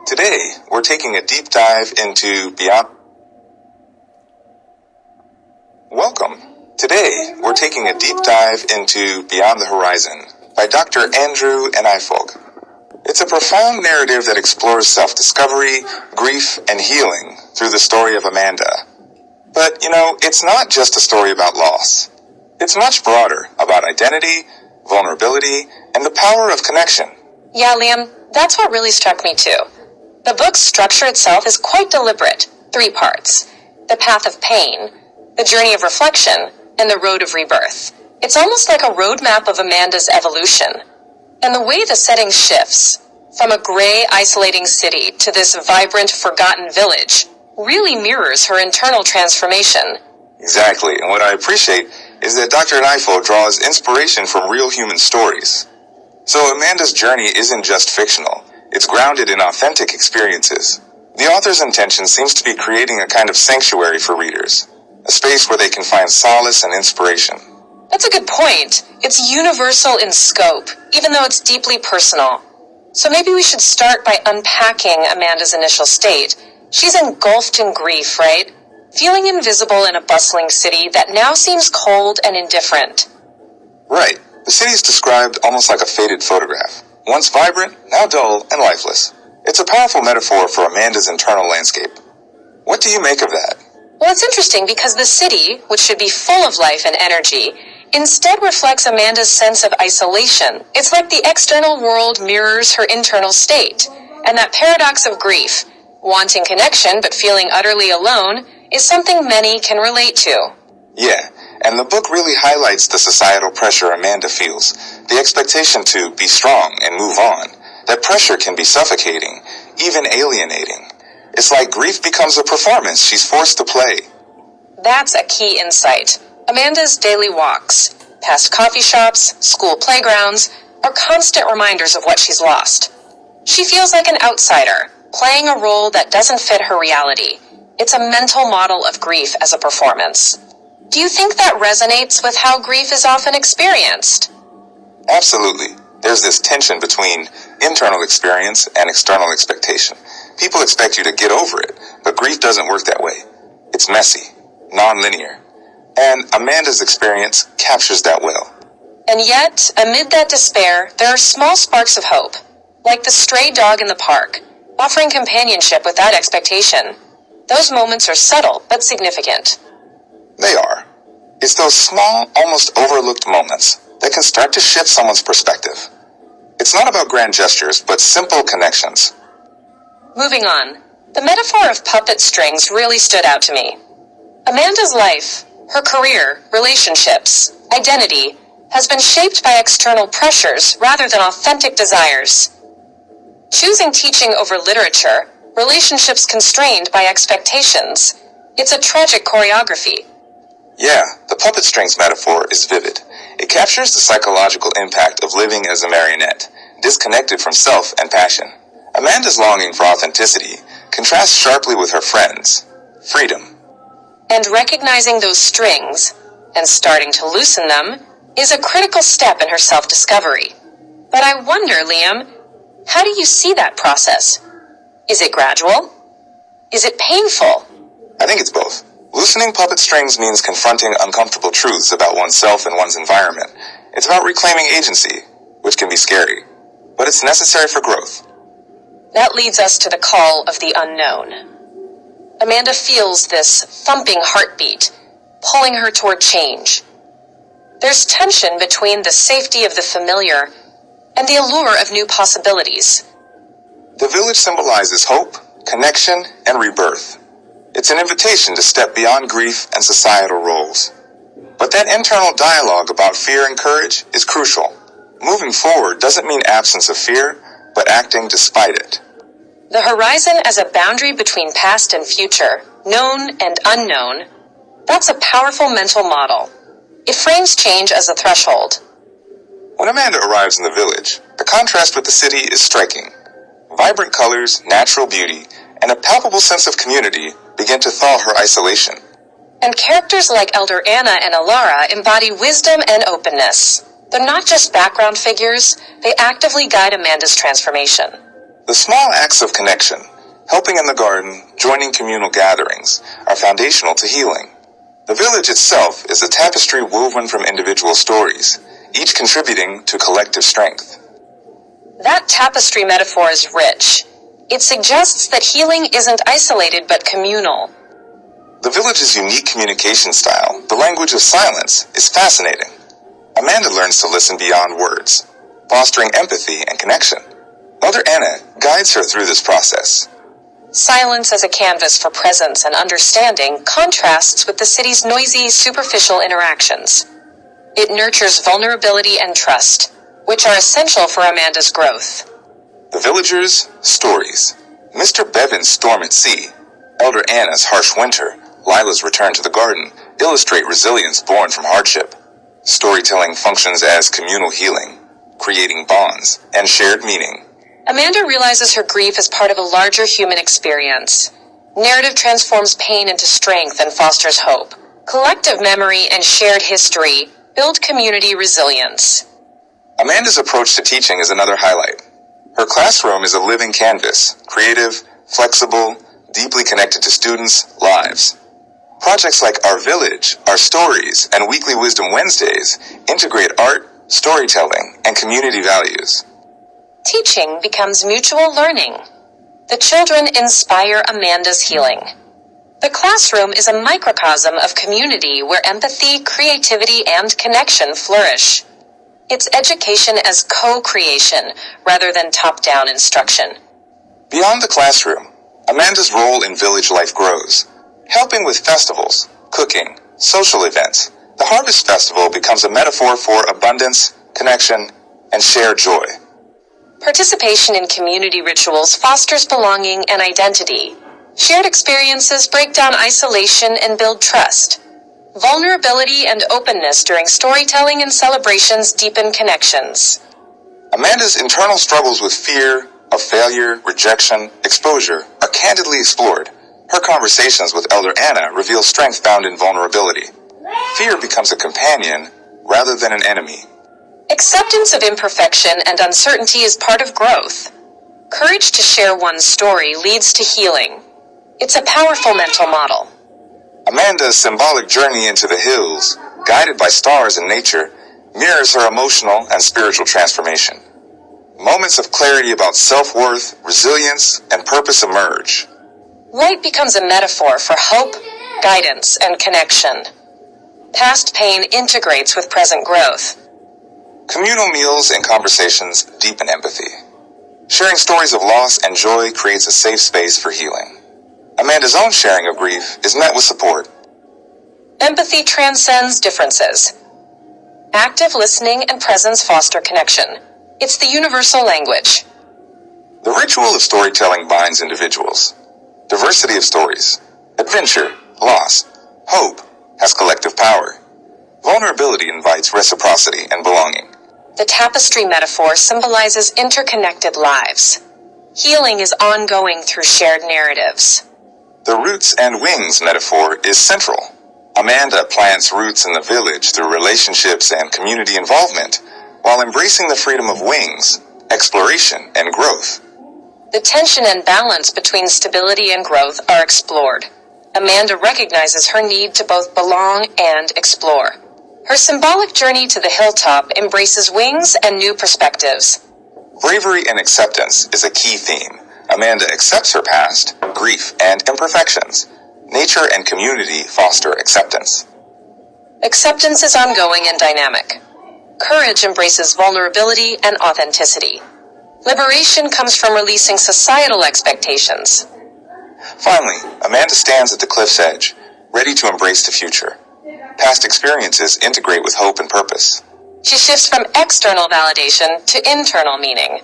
Today, we're taking a deep dive into Beyond... Welcome. Today, we're taking a deep dive into Beyond the Horizon by Dr. Andrew Neifolk. It's a profound narrative that explores self-discovery, grief, and healing through the story of Amanda. But, it's not just a story about loss. It's much broader, about identity, vulnerability, and the power of connection. Yeah, Liam, that's what really struck me too. The book's structure itself is quite deliberate. 3 parts. The path of pain, the journey of reflection, and the road of rebirth. It's almost like a roadmap of Amanda's evolution. And the way the setting shifts, from a gray, isolating city to this vibrant, forgotten village, really mirrors her internal transformation. Exactly, and what I appreciate is that Dr. Neifolk draws inspiration from real human stories. So Amanda's journey isn't just fictional, it's grounded in authentic experiences. The author's intention seems to be creating a kind of sanctuary for readers, a space where they can find solace and inspiration. That's a good point. It's universal in scope, even though it's deeply personal. So maybe we should start by unpacking Amanda's initial state. She's engulfed in grief, right? Feeling invisible in a bustling city that now seems cold and indifferent. Right. The city is described almost like a faded photograph. Once vibrant, now dull and lifeless. It's a powerful metaphor for Amanda's internal landscape. What do you make of that? Well, it's interesting because the city, which should be full of life and energy, instead reflects Amanda's sense of isolation. It's like the external world mirrors her internal state. And that paradox of grief, wanting connection but feeling utterly alone, is something many can relate to. Yeah, and the book really highlights the societal pressure Amanda feels, the expectation to be strong and move on. That pressure can be suffocating, even alienating. It's like grief becomes a performance she's forced to play. That's a key insight. Amanda's daily walks, past coffee shops, school playgrounds, are constant reminders of what she's lost. She feels like an outsider, playing a role that doesn't fit her reality. It's a mental model of grief as a performance. Do you think that resonates with how grief is often experienced? Absolutely. There's this tension between internal experience and external expectation. People expect you to get over it, but grief doesn't work that way. It's messy, non-linear. And Amanda's experience captures that well. And yet, amid that despair, there are small sparks of hope, like the stray dog in the park, offering companionship without expectation. Those moments are subtle but significant. They are. It's those small, almost overlooked moments that can start to shift someone's perspective. It's not about grand gestures, but simple connections. Moving on, the metaphor of puppet strings really stood out to me. Amanda's life, her career, relationships, identity, has been shaped by external pressures rather than authentic desires. Choosing teaching over literature, relationships constrained by expectations. It's a tragic choreography. Yeah, the puppet strings metaphor is vivid. It captures the psychological impact of living as a marionette, disconnected from self and passion. Amanda's longing for authenticity contrasts sharply with her friends' freedom. And recognizing those strings, and starting to loosen them, is a critical step in her self-discovery. But I wonder, Liam, how do you see that process? Is it gradual? Is it painful? I think it's both. Loosening puppet strings means confronting uncomfortable truths about oneself and one's environment. It's about reclaiming agency, which can be scary, but it's necessary for growth. That leads us to the call of the unknown. Amanda feels this thumping heartbeat, pulling her toward change. There's tension between the safety of the familiar and the allure of new possibilities. The village symbolizes hope, connection, and rebirth. It's an invitation to step beyond grief and societal roles. But that internal dialogue about fear and courage is crucial. Moving forward doesn't mean absence of fear, but acting despite it. The horizon as a boundary between past and future, known and unknown, that's a powerful mental model. It frames change as a threshold. When Amanda arrives in the village, the contrast with the city is striking. Vibrant colors, natural beauty, and a palpable sense of community begin to thaw her isolation. And characters like Elder Anna and Alara embody wisdom and openness. They're not just background figures, they actively guide Amanda's transformation. The small acts of connection, helping in the garden, joining communal gatherings, are foundational to healing. The village itself is a tapestry woven from individual stories, each contributing to collective strength. That tapestry metaphor is rich. It suggests that healing isn't isolated but communal. The village's unique communication style, the language of silence, is fascinating. Amanda learns to listen beyond words, fostering empathy and connection. Elder Anna guides her through this process. Silence as a canvas for presence and understanding contrasts with the city's noisy, superficial interactions. It nurtures vulnerability and trust, which are essential for Amanda's growth. The villagers' stories. Mr. Bevan's storm at sea, Elder Anna's harsh winter, Lila's return to the garden illustrate resilience born from hardship. Storytelling functions as communal healing, creating bonds and shared meaning. Amanda realizes her grief is part of a larger human experience. Narrative transforms pain into strength and fosters hope. Collective memory and shared history build community resilience. Amanda's approach to teaching is another highlight. Her classroom is a living canvas, creative, flexible, deeply connected to students' lives. Projects like Our Village, Our Stories, and Weekly Wisdom Wednesdays integrate art, storytelling, and community values. Teaching becomes mutual learning. The children inspire Amanda's healing. The classroom is a microcosm of community where empathy, creativity, and connection flourish. It's education as co-creation rather than top-down instruction. Beyond the classroom, Amanda's role in village life grows, helping with festivals, cooking, social events. The Harvest Festival becomes a metaphor for abundance, connection, and shared joy. Participation in community rituals fosters belonging and identity. Shared experiences break down isolation and build trust. Vulnerability and openness during storytelling and celebrations deepen connections. Amanda's internal struggles with fear of failure, rejection, exposure are candidly explored. Her conversations with Elder Anna reveal strength found in vulnerability. Fear becomes a companion rather than an enemy. Acceptance of imperfection and uncertainty is part of growth. Courage to share one's story leads to healing. It's a powerful mental model. Amanda's symbolic journey into the hills, guided by stars and nature, mirrors her emotional and spiritual transformation. Moments of clarity about self-worth, resilience, and purpose emerge. Light becomes a metaphor for hope, guidance, and connection. Past pain integrates with present growth. Communal meals and conversations deepen empathy. Sharing stories of loss and joy creates a safe space for healing. Amanda's own sharing of grief is met with support. Empathy transcends differences. Active listening and presence foster connection. It's the universal language. The ritual of storytelling binds individuals. Diversity of stories, adventure, loss, hope has collective power. Vulnerability invites reciprocity and belonging. The tapestry metaphor symbolizes interconnected lives. Healing is ongoing through shared narratives. The roots and wings metaphor is central. Amanda plants roots in the village through relationships and community involvement, while embracing the freedom of wings, exploration, and growth. The tension and balance between stability and growth are explored. Amanda recognizes her need to both belong and explore. Her symbolic journey to the hilltop embraces wings and new perspectives. Bravery and acceptance is a key theme. Amanda accepts her past, grief, and imperfections. Nature and community foster acceptance. Acceptance is ongoing and dynamic. Courage embraces vulnerability and authenticity. Liberation comes from releasing societal expectations. Finally, Amanda stands at the cliff's edge, ready to embrace the future. Past experiences integrate with hope and purpose. She shifts from external validation to internal meaning.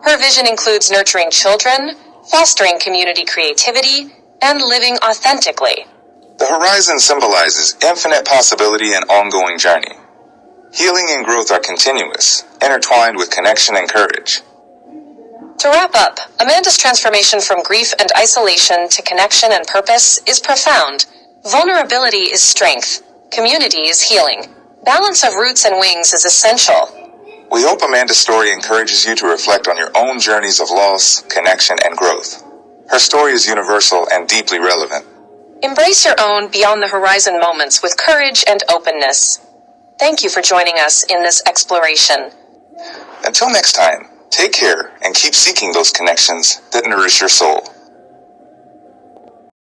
Her vision includes nurturing children, fostering community creativity, and living authentically. The horizon symbolizes infinite possibility and ongoing journey. Healing and growth are continuous, intertwined with connection and courage. To wrap up, Amanda's transformation from grief and isolation to connection and purpose is profound. Vulnerability is strength. Community is healing. Balance of roots and wings is essential. We hope Amanda's story encourages you to reflect on your own journeys of loss, connection, and growth. Her story is universal and deeply relevant. Embrace your own beyond the horizon moments with courage and openness. Thank you for joining us in this exploration. Until next time, take care and keep seeking those connections that nourish your soul.